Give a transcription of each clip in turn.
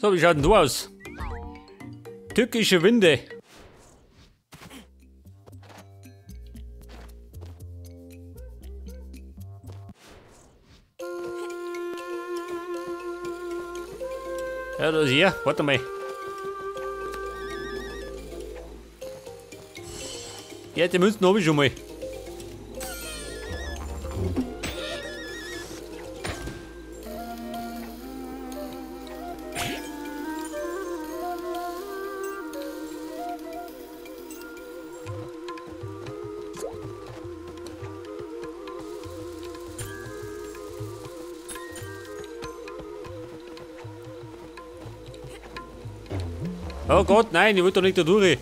So, wie schaut denn du aus? Tückische Winde. Ja, das hier. Warte mal. Ja, die Münzen habe ich schon mal. Oh Gott, nein, ich will doch nicht da durch.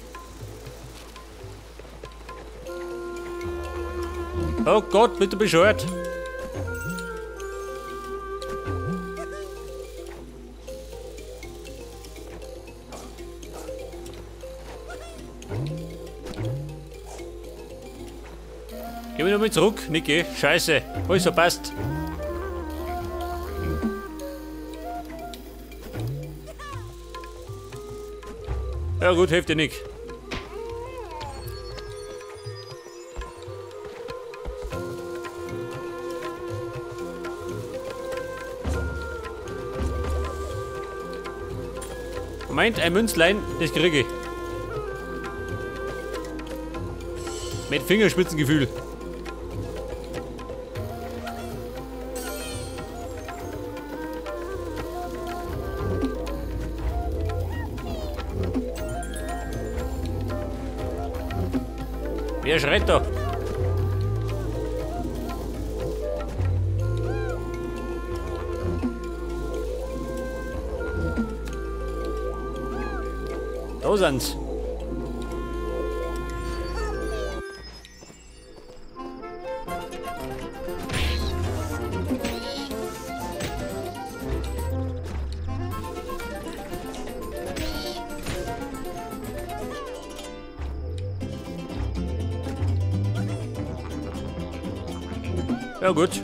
Oh Gott, bitte bescheuert. Geh mich nochmal zurück, Niki. Scheiße, alles verpasst. Ja gut, hilft dir nicht. Meint ein Münzlein, das kriege ich. Mit Fingerspitzengefühl. Wer schreit da? Da sind's. Ja gut.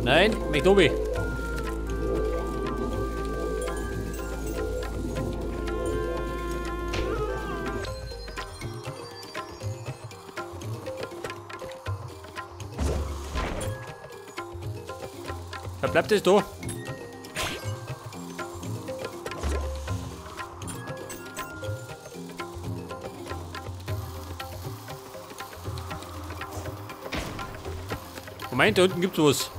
Nein, McDobi. Da bleibt es da. Moment, da unten gibt's was.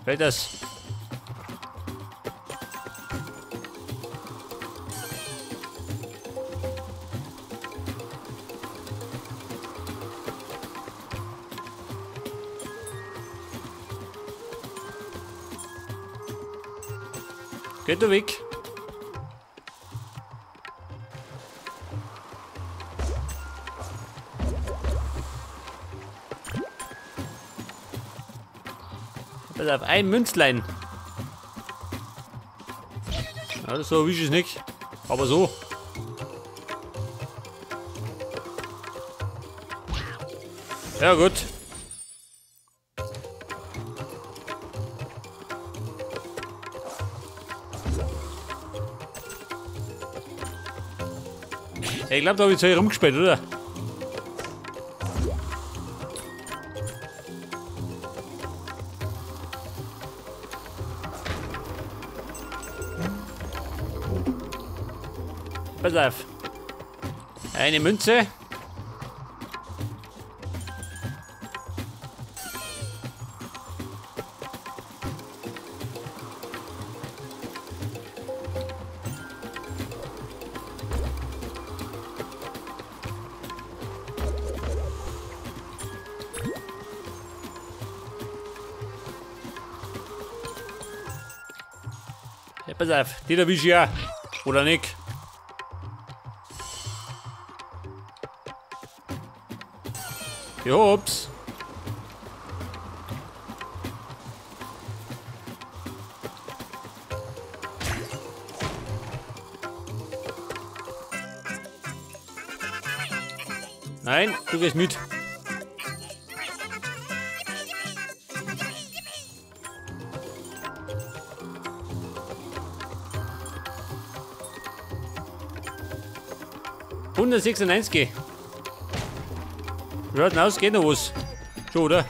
Fällt das? Geht du weg? Pass auf, ein Münzlein. Ja, so wisch ich es nicht. Aber so. Ja gut. Ich glaube, da habe ich zu rumgespielt, oder? Pass auf. Eine Münze. Ja, pass auf, die da wisch ich ja. Oder nicht? Ja, ups. Nein, du gehst mit. ...196. Schaut denn aus, geht noch was. Schon, oder?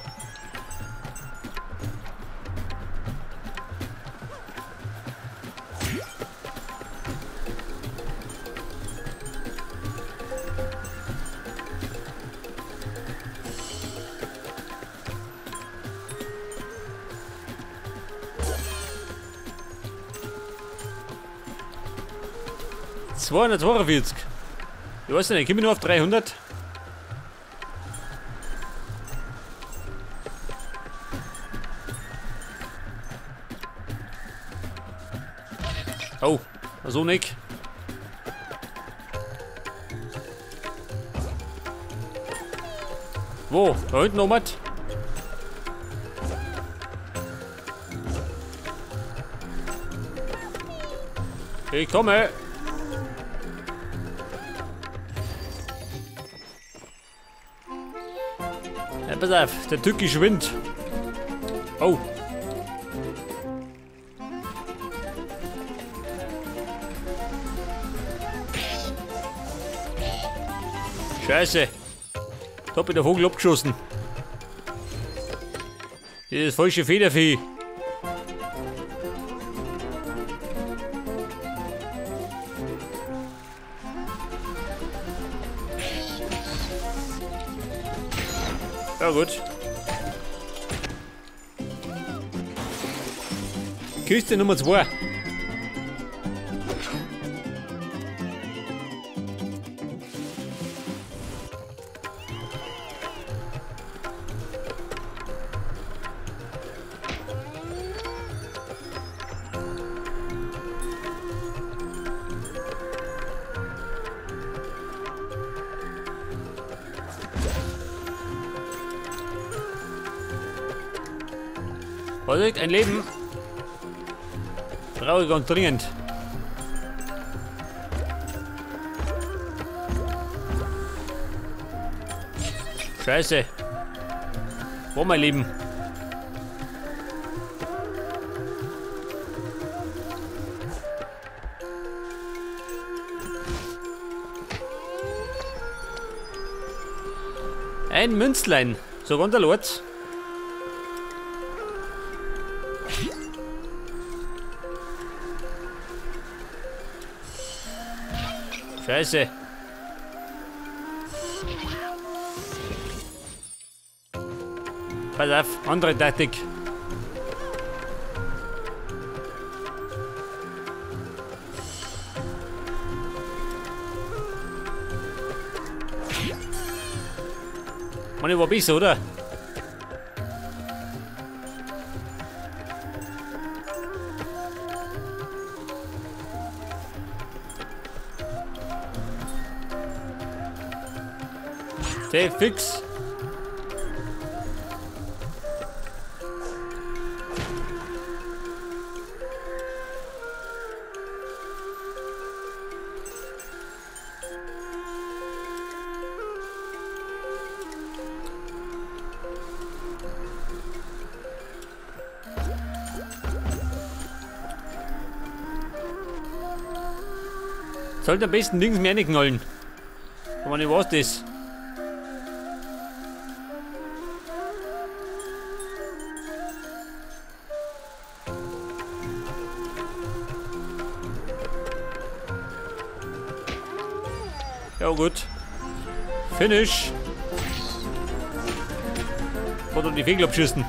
...242. Ich weiß nicht, komme ich nur auf 300? Oh, so nicht. Wo? Da hinten noch was? Ich komme. Ja, pass auf, der tückische Wind. Oh. Scheiße. Da hab ich der Vogel abgeschossen. Das ist das falsche Federvieh. Ja gut. Kiste Nummer 2. Vorsicht, ein Leben. Traurig und dringend. Scheiße. Wo, mein Leben? Ein Münzlein. So runterläuft's. Scheiße. Pass auf, andere Taktik. Mann, ich war besser, oder? Safe fix. Sollte am besten links mehr nicht knallen. Aber nicht was das. Ja gut. Finish. Oder die Vögel abschießen.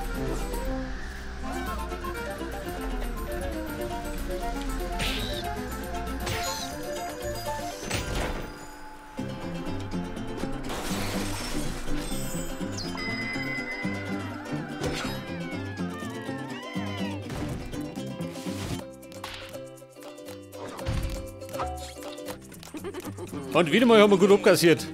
Und wieder mal haben wir gut abkassiert.